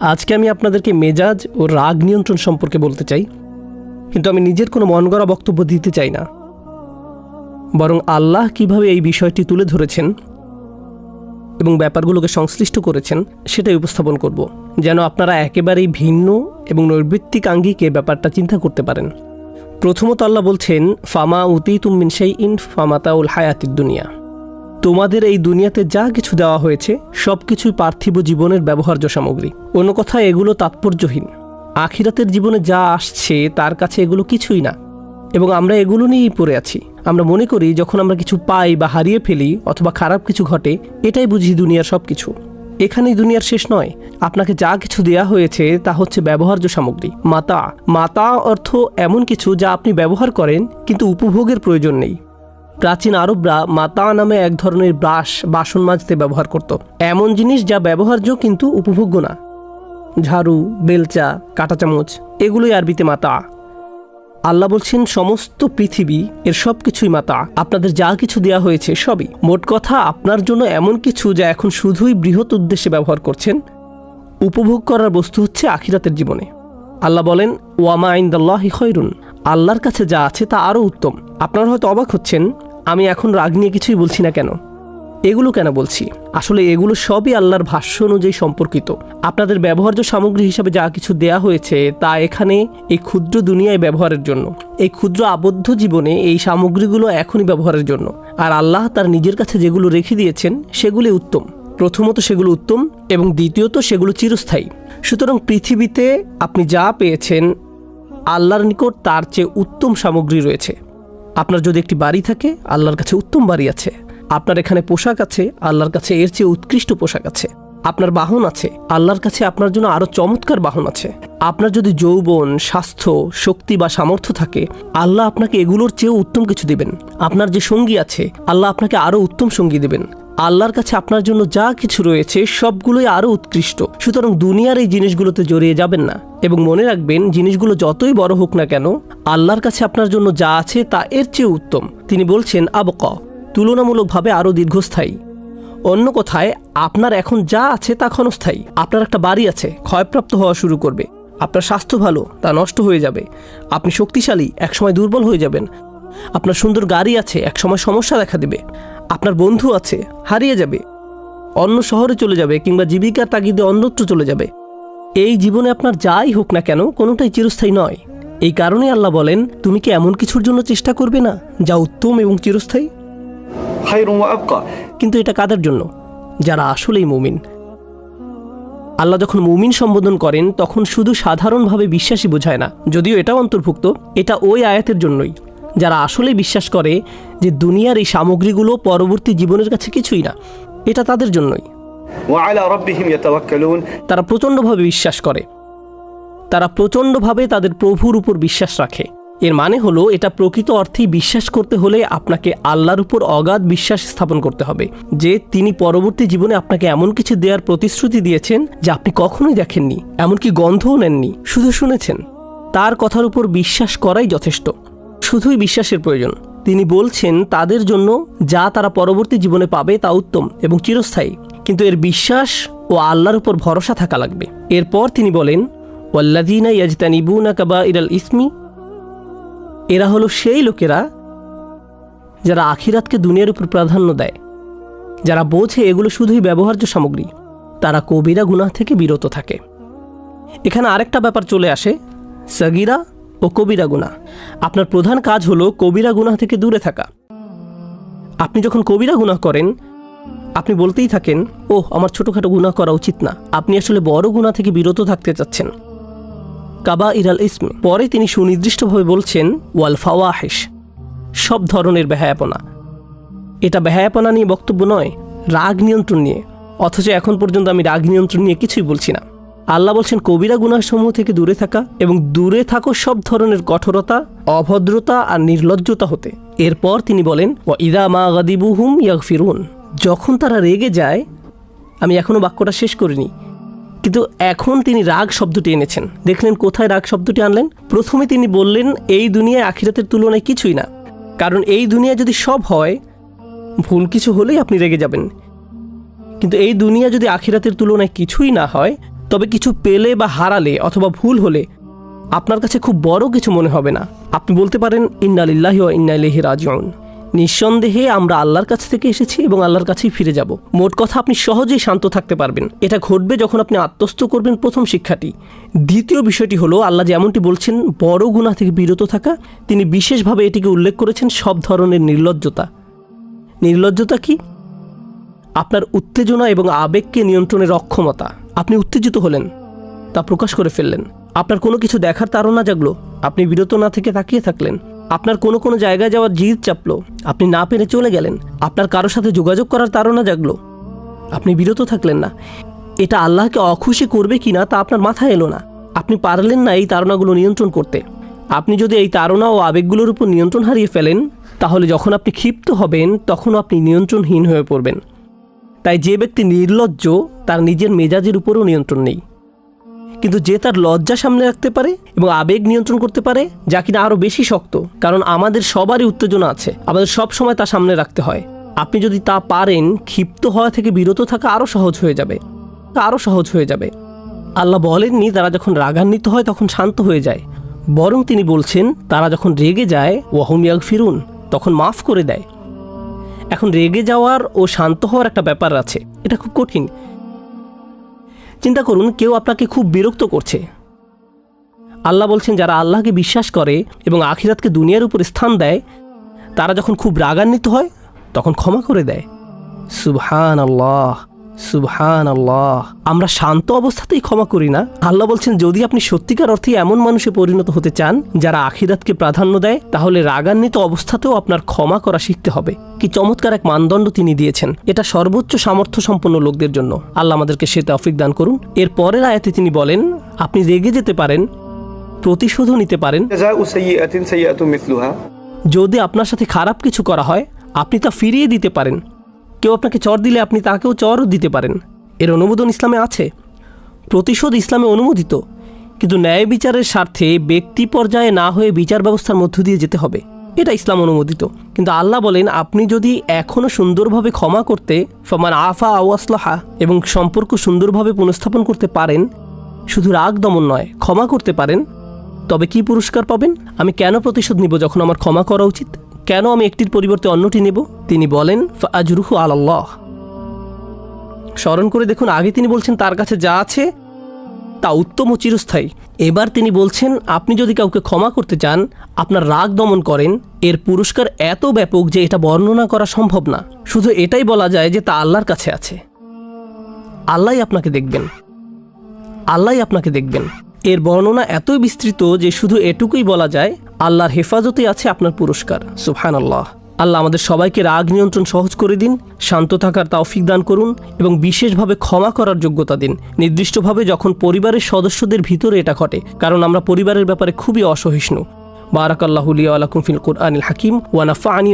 আজকে আমি আপনাদেরকে মেজাজ ও রাগ নিয়ন্ত্রণ সম্পর্কে বলতে চাই, কিন্তু আমি নিজের কোনো মন গড়া বক্তব্য দিতে চাই না, বরং আল্লাহ কিভাবে এই বিষয়টি তুলে ধরেছেন এবং ব্যাপারগুলোকে সংশ্লিষ্ট করেছেন সেটাই উপস্থাপন করব, যেন আপনারা একেবারেই ভিন্ন এবং নৈর্বৃত্তিক আঙ্গিকে ব্যাপারটা চিন্তা করতে পারেন। প্রথমত আল্লাহ বলছেন, ফামা উতিতুম মিন শাইইন ফামাতাউল হায়াতিদ দুনিয়া, তোমাদের এই দুনিয়াতে যা কিছু দেওয়া হয়েছে সব কিছুই পার্থিব জীবনের ব্যবহার্য সামগ্রী। অন্য কথায় এগুলো তাৎপর্যহীন। আখিরাতের জীবনে যা আসছে তার কাছে এগুলো কিছুই না, এবং আমরা এগুলো নিয়েই পড়ে আছি। আমরা মনে করি যখন আমরা কিছু পাই বা হারিয়ে ফেলি অথবা খারাপ কিছু ঘটে, এটাই বুঝি দুনিয়ার সব কিছু। এখানেই দুনিয়ার শেষ নয়। আপনাকে যা কিছু দেয়া হয়েছে তা হচ্ছে ব্যবহার্য সামগ্রী। মাতা মাতা অর্থ এমন কিছু যা আপনি ব্যবহার করেন কিন্তু উপভোগের প্রয়োজন নেই। প্রাচীন আরবরা মাতা নামে এক ধরনের ব্রাশ বাসন মাজতে ব্যবহার করত, এমন জিনিস যা ব্যবহার্য কিন্তু উপভোগ্য না। ঝাড়ু, বেলচা, কাঁটা চামচ, এগুলোই আরবিতে মাতা। আল্লাহ বলছেন সমস্ত পৃথিবী এর সব কিছুই মাতা। আপনাদের যা কিছু দেয়া হয়েছে সবই। মোট কথা, আপনার জন্য এমন কিছু যা এখন শুধুই বৃহৎ উদ্দেশ্যে ব্যবহার করছেন। উপভোগ করার বস্তু হচ্ছে আখিরাতের জীবনে। আল্লাহ বলেন, ওয়ামা ইনদাল্লাহি খৈরুন, আল্লাহর কাছে যা আছে তা আরও উত্তম। আপনারা হয়তো অবাক হচ্ছেন, আমি এখন রাগ নিয়ে কিছুই বলছি না কেন, এগুলো কেন বলছি। আসলে এগুলো সবই আল্লাহর ভাষ্য অনুযায়ী সম্পর্কিত। আপনাদের ব্যবহার্য সামগ্রী হিসাবে যা কিছু দেয়া হয়েছে তা এখানে এই ক্ষুদ্র দুনিয়ায় ব্যবহারের জন্য। এই ক্ষুদ্র আবদ্ধ জীবনে এই সামগ্রীগুলো এখনই ব্যবহারের জন্য। আর আল্লাহ তার নিজের কাছে যেগুলো রেখে দিয়েছেন সেগুলি উত্তম। প্রথমত সেগুলো উত্তম, এবং দ্বিতীয়ত সেগুলো চিরস্থায়ী। সুতরাং পৃথিবীতে আপনি যা পেয়েছেন আল্লাহর নিকট তার চেয়ে উত্তম সামগ্রী রয়েছে। আপনার যদি একটি বাড়ি থাকে, আল্লাহর কাছে উত্তম বাড়ি আছে। আপনার এখানে পোশাক আছে, আল্লাহর কাছে এর চেয়ে উৎকৃষ্ট পোশাক আছে। আপনার বাহন আছে, আল্লাহর কাছে আপনার জন্য আরও চমৎকার বাহন আছে। আপনার যদি যৌবন, স্বাস্থ্য, শক্তি বা সামর্থ্য থাকে, আল্লাহ আপনাকে এগুলোর চেয়েও উত্তম কিছু দিবেন। আপনার যে সঙ্গী আছে, আল্লাহ আপনাকে আরও উত্তম সঙ্গী দেবেন। আল্লাহর কাছে আপনার জন্য যা কিছু রয়েছে সবগুলোই আরও উৎকৃষ্ট। সুতরাং দুনিয়ার এই জিনিসগুলোতে জড়িয়ে যাবেন না, এবং মনে রাখবেন জিনিসগুলো যতই বড় হোক না কেন, আল্লাহর কাছে আপনার জন্য যা আছে তা এর চেয়ে উত্তম। তিনি বলছেন আবকা, তুলনামূলকভাবে আরও দীর্ঘস্থায়ী। অন্য কথায়, আপনার এখন যা আছে তা ক্ষণস্থায়ী। আপনার একটা বাড়ি আছে, ক্ষয়প্রাপ্ত হওয়া শুরু করবে। আপনার স্বাস্থ্য ভালো, তা নষ্ট হয়ে যাবে। আপনি শক্তিশালী, একসময় দুর্বল হয়ে যাবেন। আপনার সুন্দর গাড়ি আছে, একসময় সমস্যা দেখা দেবে। আপনার বন্ধু আছে, হারিয়ে যাবে, অন্য শহরে চলে যাবে, কিংবা জীবিকার তাগিদে অন্যত্র চলে যাবে। এই জীবনে আপনার যাই হোক না কেন, কোনোটাই চিরস্থায়ী নয়। এই কারণে আল্লাহ বলেন, তুমি কি এমন কিছুর জন্য চেষ্টা করবে না যা উত্তম এবং চিরস্থায়ী? কিন্তু এটা কাদের জন্য? যারা আসলেই মুমিন। আল্লাহ যখন মুমিন সম্বোধন করেন তখন শুধু সাধারণভাবে বিশ্বাসী বোঝায় না, যদিও এটাও অন্তর্ভুক্ত। এটা ওই আয়াতের জন্যই, যারা আসলেই বিশ্বাস করে যে দুনিয়ার এই সামগ্রীগুলো পরবর্তী জীবনের কাছে কিছুই না। এটা তাদের জন্যই। তারা প্রচণ্ডভাবে বিশ্বাস করে, তারা প্রচণ্ডভাবে তাদের প্রভুর উপর বিশ্বাস রাখে। এর মানে হলো, এটা প্রকৃত অর্থেই বিশ্বাস করতে হলে আপনাকে আল্লাহর উপর অগাধ বিশ্বাস স্থাপন করতে হবে যে তিনি পরবর্তী জীবনে আপনাকে এমন কিছু দেওয়ার প্রতিশ্রুতি দিয়েছেন যা আপনি কখনোই দেখেননি, এমনকি গন্ধও নেননি, শুধু শুনেছেন। তার কথার উপর বিশ্বাস করাই যথেষ্ট, শুধুই বিশ্বাসের প্রয়োজন। তিনি বলছেন তাদের জন্য যা তারা পরবর্তী জীবনে পাবে তা উত্তম এবং চিরস্থায়ী, কিন্তু এর বিশ্বাস ও আল্লাহর উপর ভরসা থাকা লাগবে। এরপর তিনি বলেন, ওয়াল্লাযীনা ইয়াজতানিবুনা কাবাইরাল ইসমি, এরা হলো সেই লোকেরা যারা আখিরাতকে দুনিয়ার উপর প্রাধান্য দেয়, যারা বোঝে এগুলো শুধুই ব্যবহার্য সামগ্রী। তারা কবিরা গুনাহ থেকে বিরত থাকে। এখানে আরেকটা ব্যাপার চলে আসে, সাগিরা ও কবিরা গুনাহ। আপনার প্রধান কাজ হলো কবিরা গুনাহ থেকে দূরে থাকা। আপনি যখন কবিরা গুনাহ করেন, আপনি বলতেই থাকেন, ওহ, আমার ছোটোখাটো গুনাহ করা উচিত না। আপনি আসলে বড় গুনাহ থেকে বিরত থাকতে চাচ্ছেন। কাবাইরাল ইসম। পরে তিনি সুনির্দিষ্টভাবে বলছেন, ওয়াল ফাওয়াহিশ, সব ধরনের বেহায়াপনা। এটা বেহায়াপনা নিয়ে বক্তব্য নয়, রাগ নিয়ন্ত্রণ নিয়ে। অথচ এখন পর্যন্ত আমি রাগ নিয়ন্ত্রণ নিয়ে কিছুই বলছি না। আল্লাহ বলছেন কবিরা গুনাহসমূহ থেকে দূরে থাকা, এবং দূরে থাকো সব ধরনের কঠোরতা, অভদ্রতা আর নির্লজ্জতা হতে। এরপর তিনি বলেন, ওয়া ইযা মা গাদিবুহুম ইয়াগফিরুন, যখন তারা রেগে যায়। আমি এখনও বাক্যটা শেষ করিনি, কিন্তু এখন তিনি রাগ শব্দটি এনেছেন। দেখলেন কোথায় রাগ শব্দটি আনলেন? প্রথমে তিনি বললেন এই দুনিয়ায় আখিরাতের তুলনায় কিছুই না, কারণ এই দুনিয়া যদি সব হয়, ভুল কিছু হলেই আপনি রেগে যাবেন। কিন্তু এই দুনিয়া যদি আখিরাতের তুলনায় কিছুই না হয়, তবে কিছু পেলে বা হারালে অথবা ভুল হলে আপনার কাছে খুব বড় কিছু মনে হবে না। আপনি বলতে পারেন ইন্না লিল্লাহি ওয়া ইন্না ইলাইহি রাজিউন। নিঃসন্দেহে আমরা আল্লাহর কাছ থেকে এসেছি এবং আল্লাহর কাছেই ফিরে যাব। মোট কথা, আপনি সহজেই শান্ত থাকতে পারবেন। এটা ঘটবে যখন আপনি আত্মস্থ করবেন প্রথম শিক্ষাটি। দ্বিতীয় বিষয়টি হলো, আল্লাহ যেমনটি বলছেন বড় গুনাহ থেকে বিরত থাকা, তিনি বিশেষভাবে এটিকে উল্লেখ করেছেন সব ধরনের নির্লজ্জতা। নির্লজ্জতা কি? আপনার উত্তেজনা এবং আবেগকে নিয়ন্ত্রণের অক্ষমতা। আপনি উত্তেজিত হলেন, তা প্রকাশ করে ফেললেন। আপনার কোনো কিছু দেখার তাড়না জাগলো, আপনি বিরত না থেকে তাকিয়ে থাকলেন। আপনার কোনো জায়গায় যাওয়ার জিদ চাপলো, আপনি না পেরে চলে গেলেন। আপনার কারোর সাথে যোগাযোগ করার তাড়না জাগলো, আপনি বিরত থাকলেন না। এটা আল্লাহকে অখুশি করবে কিনা তা আপনার মাথায় এলো না। আপনি পারলেন না এই তাড়নাগুলো নিয়ন্ত্রণ করতে। আপনি যদি এই তাড়না ও আবেগগুলোর উপর নিয়ন্ত্রণ হারিয়ে ফেলেন, তাহলে যখন আপনি ক্ষিপ্ত হবেন তখন আপনি নিয়ন্ত্রণহীন হয়ে পড়বেন। তাই যে ব্যক্তি নির্লজ্জ তার নিজের মেজাজের উপরও নিয়ন্ত্রণ নেই, কিন্তু যে তার লজ্জা সামনে রাখতে পারে এবং আবেগ নিয়ন্ত্রণ করতে পারে, যা কিনা আরও বেশি শক্ত, কারণ আমাদের সবারই উত্তেজনা আছে, আমাদের সব সময় তা সামনে রাখতে হয়। আপনি যদি তা পারেন, ক্ষিপ্ত হওয়া থেকে বিরত থাকা আরও সহজ হয়ে যাবে। আল্লাহ বলেননি তারা যখন রাগান্বিত হয় তখন শান্ত হয়ে যায়, বরং তিনি বলছেন তারা যখন রেগে যায় ওয়াহুম ইয়াগফিরুন, তখন মাফ করে দেয়। এখন রেগে যাওয়ার ও শান্ত হওয়ার একটা ব্যাপার আছে, এটা খুব কঠিন। চিন্তা করুন, কেউ আপনাকে খুব বিরক্ত করছে। আল্লাহ বলছেন যারা আল্লাহকে বিশ্বাস করে এবং আখিরাতকে দুনিয়ার উপর স্থান দেয়, তারা যখন খুব রাগান্বিত হয় তখন ক্ষমা করে দেয়। সুবহানাল্লাহ, সুবহানাল্লাহ। আমরা শান্ত অবস্থাতেই ক্ষমা করি না। আল্লাহ বলছেন যদি আপনি সত্যিকার অর্থে এমন মানুষে পরিণত হতে চান যারা আখিরাতকে প্রাধান্য দেয়, তাহলে রাগান্বিত অবস্থাতেও আপনার ক্ষমা করা শিখতে হবে। কি চমৎকার এক মানদণ্ড তিনি দিয়েছেন! এটা সর্বোচ্চ সামর্থ্য সম্পন্ন লোকদের জন্য। আল্লাহ আমাদেরকে সে তৌফিক দান করুন। এর পরের আয়াতে তিনি বলেন, আপনি রেগে যেতে পারেন, প্রতিশোধও নিতে পারেন। যদি আপনার সাথে খারাপ কিছু করা হয়, আপনি তা ফিরিয়ে দিতে পারেন। কেউ আপনাকে চর দিলে আপনি তাকেও চরও দিতে পারেন। এর অনুমোদন ইসলামে আছে। প্রতিশোধ ইসলামে অনুমোদিত, কিন্তু ন্যায় বিচারের স্বার্থে ব্যক্তি পর্যায়ে না হয়ে বিচার ব্যবস্থার মধ্য দিয়ে যেতে হবে। এটা ইসলাম অনুমোদিত। কিন্তু আল্লাহ বলেন আপনি যদি এখনও সুন্দরভাবে ক্ষমা করতে, ফামান আফা আও আসলাহা, এবং সম্পর্ক সুন্দরভাবে পুনঃস্থাপন করতে পারেন, শুধু রাগ দমন নয়, ক্ষমা করতে পারেন, তবে কি পুরস্কার পাবেন? আমি কেন প্রতিশোধ নিব যখন আমার ক্ষমা করা উচিত? কেন আমি একটির পরিবর্তে অন্যটি নেব? তিনি বলেন ফাআজরুহু আলাল্লাহ। স্মরণ করে দেখুন, আগে তিনি বলছেন তার কাছে যা আছে তা উত্তম ও চিরস্থায়ী। এবার তিনি বলছেন আপনি যদি কাউকে ক্ষমা করতে চান, আপনার রাগ দমন করেন, এর পুরস্কার এত ব্যাপক যে এটা বর্ণনা করা সম্ভব না। শুধু এটাই বলা যায় যে তা আল্লাহর কাছে আছে। আল্লাহই আপনাকে দেখবেন। এর বর্ণনা এতই বিস্তৃত যে শুধু এটুকুই বলা যায়, আল্লাহর হেফাজতে আছে আপনার পুরস্কার। সুবহানাল্লাহ। আল্লাহ আমাদের সবাইকে রাগ নিয়ন্ত্রণ সহজ করে দিন, শান্ত থাকার তৌফিক দান করুন এবং বিশেষভাবে ক্ষমা করার যোগ্যতা দিন, নির্দিষ্টভাবে যখন পরিবারের সদস্যদের ভিতরে এটা ঘটে, কারণ আমরা পরিবারের ব্যাপারে খুবই অসহিষ্ণু। বারাকাল্লাহু লি ওয়া লাকুম ফিল কুরআনিল হাকিম ওয়া নাফা'নি